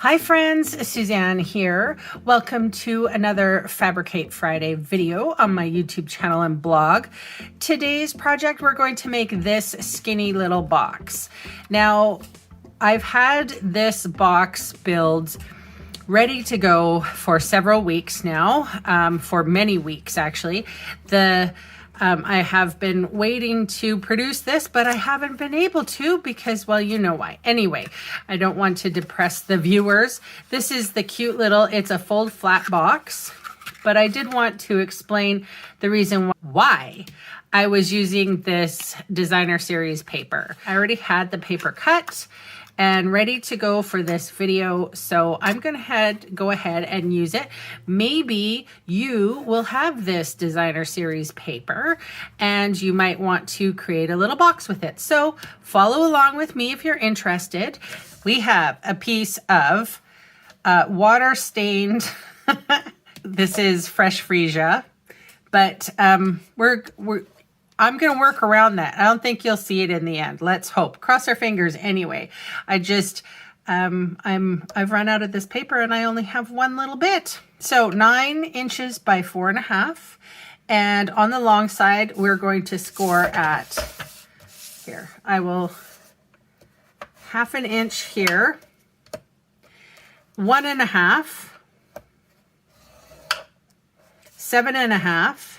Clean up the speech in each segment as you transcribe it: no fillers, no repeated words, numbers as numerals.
Hi friends, SuNN here. Welcome to another Fabricate Friday video on my YouTube channel and blog. Today's project, we're going to make this skinny little box. Now, I've had this box build ready to go for several weeks now, for many weeks actually. I have been waiting to produce this, but I haven't been able to because, well, you know why. Anyway, I don't want to depress the viewers. This is the cute little, it's a fold flat box, but I did want to explain the reason why I was using this designer series paper. I already had the paper cut and ready to go for this video, so I'm gonna go ahead and use it. Maybe you will have this designer series paper and you might want to create a little box with it. So follow along with me if you're interested. We have a piece of water stained, this is fresh freesia, but I'm going to work around that. I don't think you'll see it in the end. Let's hope. Cross our fingers anyway. I've run out of this paper and I only have one little bit. So 9 inches by 4.5. And on the long side, we're going to score at, here, I will 1/2 inch here, 1.5, 7.5,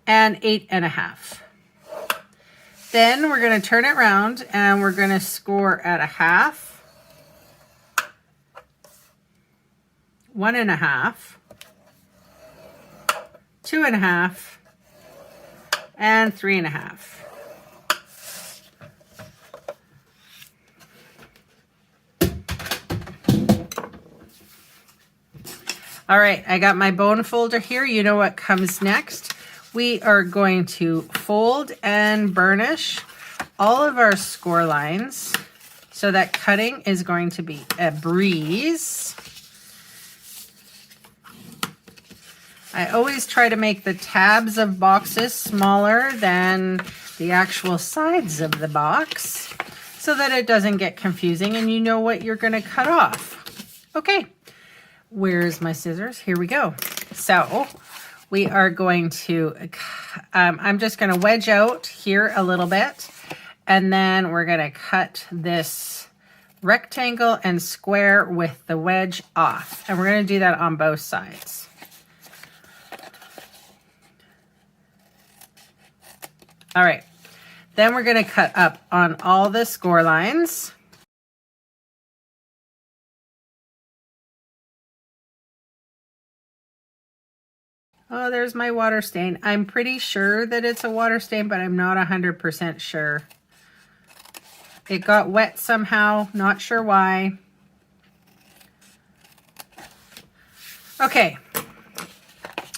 and 8.5. Then we're going to turn it around and we're going to score at 1/2, 1.5, 2.5, and 3.5. All right, I got my bone folder here. You know what comes next. We are going to fold and burnish all of our score lines so that cutting is going to be a breeze. I always try to make the tabs of boxes smaller than the actual sides of the box so that it doesn't get confusing and you know what you're going to cut off. Okay, where's my scissors? Here we go. So we are going to, I'm just going to wedge out here a little bit, and then we're going to cut this rectangle and square with the wedge off. And we're going to do that on both sides. All right, then we're going to cut up on all the score lines. Oh, there's my water stain. I'm pretty sure that it's a water stain, but I'm not 100% sure. It got wet somehow, not sure why. Okay,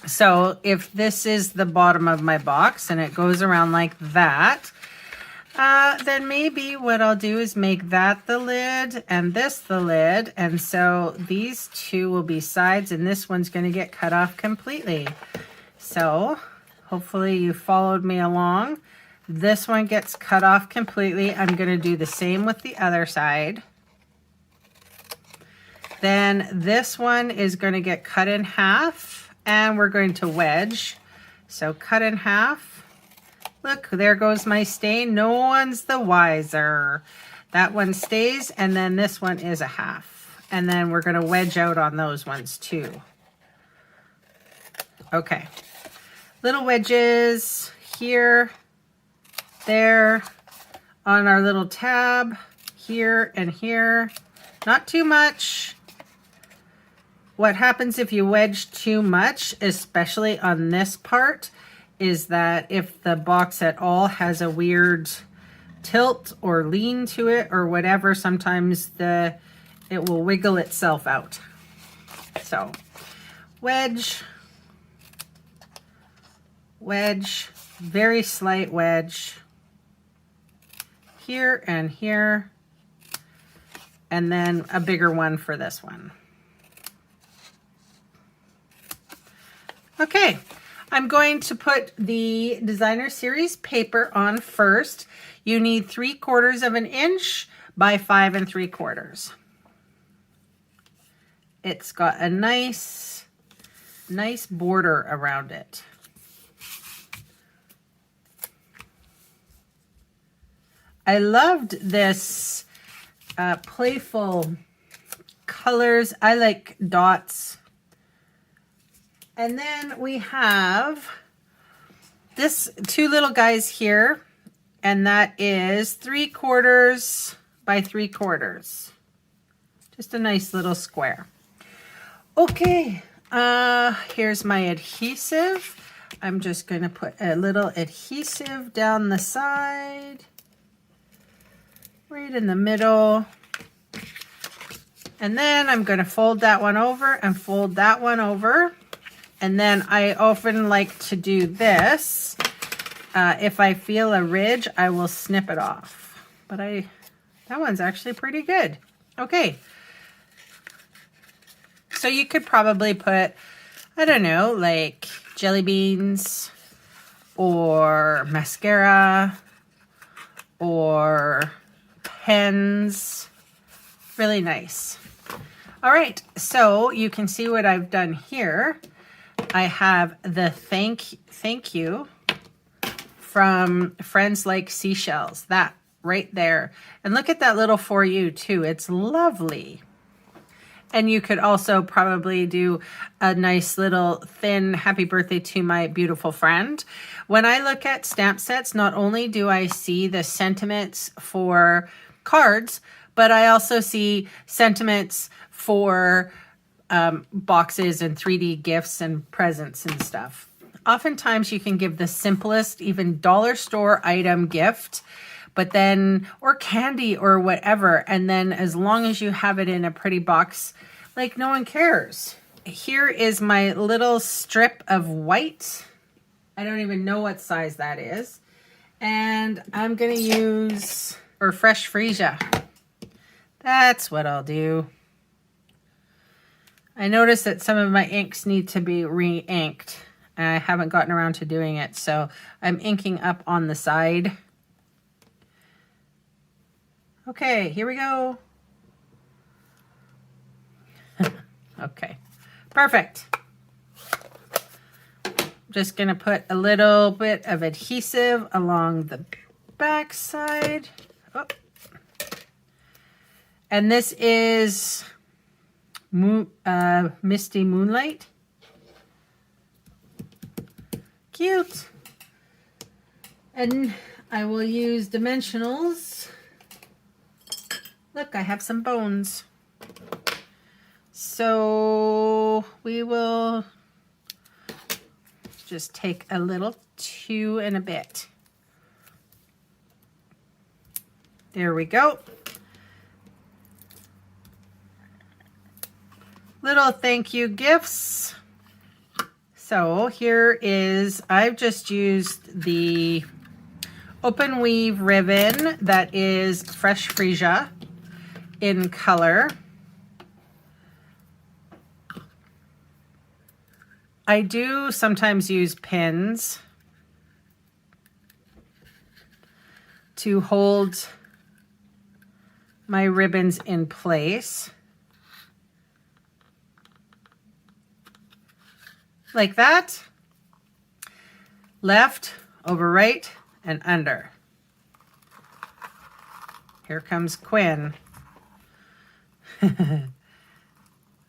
so if this is the bottom of my box and it goes around like that, then maybe what I'll do is make that the lid and this the lid. And so these two will be sides and this one's going to get cut off completely. So hopefully you followed me along. This one gets cut off completely. I'm going to do the same with the other side. Then this one is going to get cut in half and we're going to wedge. So cut in half. Look, there goes my stain. No one's the wiser. That one stays, and then this one is 1/2. And then we're going to wedge out on those ones too. Okay. Little wedges here, there, on our little tab, here and here. Not too much. What happens if you wedge too much, especially on this part, is that if the box at all has a weird tilt or lean to it or whatever, sometimes it will wiggle itself out. So wedge, wedge, very slight wedge here and here, and then a bigger one for this one. Okay. I'm going to put the designer series paper on first. You need 3/4 of an inch by 5 3/4. it's got a nice border around it. I loved this playful colors. I like dots. And then we have this two little guys here, and that is 3/4 by 3/4. Just a nice little square. Okay, here's my adhesive. I'm just going to put a little adhesive down the side, right in the middle. And then I'm going to fold that one over and fold that one over. And then I often like to do this. If I feel a ridge, I will snip it off. But that one's actually pretty good. Okay. So you could probably put, I don't know, like jelly beans or mascara or pens. Really nice. All right, so you can see what I've done here. I have the thank you from Friends Like Seashells, that right there. And look at that little for you too. It's lovely. And you could also probably do a nice little thin happy birthday to my beautiful friend. When I look at stamp sets, not only do I see the sentiments for cards, but I also see sentiments for boxes and 3D gifts and presents and stuff. Oftentimes you can give the simplest, even dollar store item gift, but then, or candy or whatever. And then as long as you have it in a pretty box, like no one cares. Here is my little strip of white. I don't even know what size that is. And I'm gonna use, or fresh freesia. That's what I'll do. I noticed that some of my inks need to be re-inked. I haven't gotten around to doing it, so I'm inking up on the side. Okay, here we go. Okay, perfect. Just gonna put a little bit of adhesive along the back side. Oh. And this is Misty Moonlight. Cute. And I will use dimensionals. Look, I have some bones. So we will just take a little 2 and a bit. There we go. Little thank you gifts. So here is, I've just used the open weave ribbon that is fresh freesia in color. I do sometimes use pins to hold my ribbons in place. Like that. Left, over right, and under. Here comes Quinn.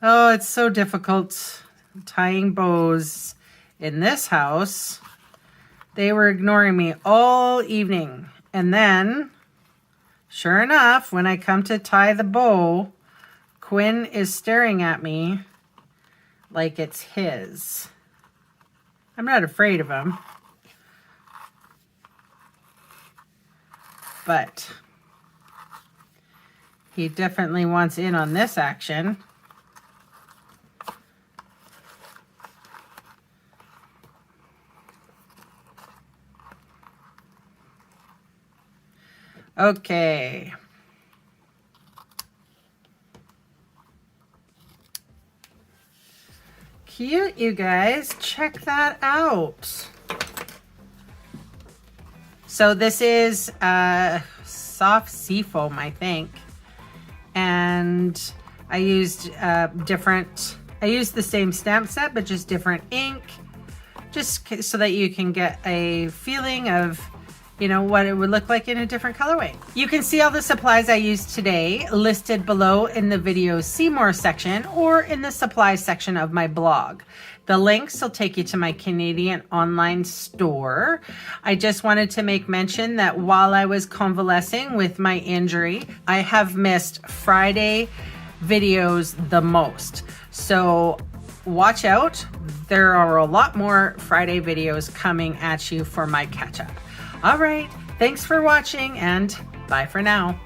Oh, it's so difficult tying bows in this house. They were ignoring me all evening. And then, sure enough, when I come to tie the bow, Quinn is staring at me like it's his. I'm not afraid of him, but he definitely wants in on this action. Okay. Cute, you guys. Check that out. So this is soft seafoam, I think. And I used I used the same stamp set, but just different ink, just so that you can get a feeling of, you know, what it would look like in a different colorway. You can see all the supplies I used today listed below in the video See More section or in the supplies section of my blog. The links will take you to my Canadian online store. I just wanted to make mention that while I was convalescing with my injury, I have missed Friday videos the most. So watch out. There are a lot more Friday videos coming at you for my catch up. All right, thanks for watching and bye for now.